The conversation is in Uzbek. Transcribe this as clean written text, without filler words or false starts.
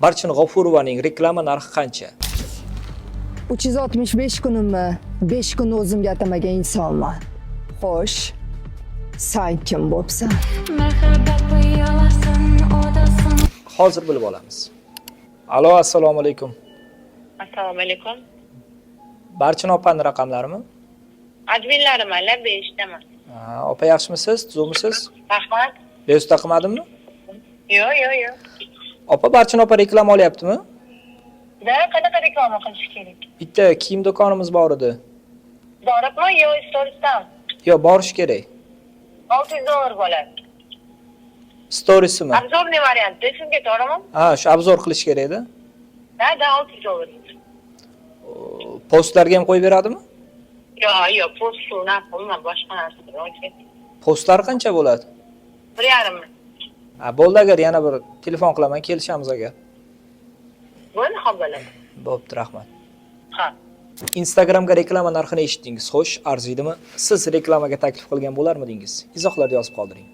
Barchin G'ofurovaning reklama narxi qancha? 365 kunimni 5 kun o'zimga atamagan insonman. Xo'sh, sen kim bo'psan? Hozir bilib olamiz. Alo, assalomu alaykum. Assalomu alaykum. Barchin opaning raqamlarimi? Adminlarim mana 5 taman. Opa yaxshimisiz? Tuzukmisiz? Rahmat. Bezovta qilmadimmi? Yo'q. Opa, Barchin opa reklama olyaptimi? Qanaqa reklama qilish kerak? Bitta kiyim do'konimiz bor edi. Boribmi yo storiesdan? Yo, borish kerak. $600 bo'ladi. Storiesimi? Obzorniy variantda sizga to'g'rimi? Ha, shu obzor qilish kerak edi. Da $600. Postlarga ham qo'yib beradimi? Yo'q, post shuna qilma boshqa narsa. Postlar qancha bo'ladi? 1,5 ming. Bo'ldi, agar yana bir telefon qilaman, kelishamiz agar. Bo'ldi, xo'p bo'ladi. Bo'pti, rahmat. Ha. Instagramga reklama narxini eshitdingiz. Xo'sh, arziydimi? Siz reklamaga taklif qilgan bo'larmidingiz? Izohlarda yozib qoldiring.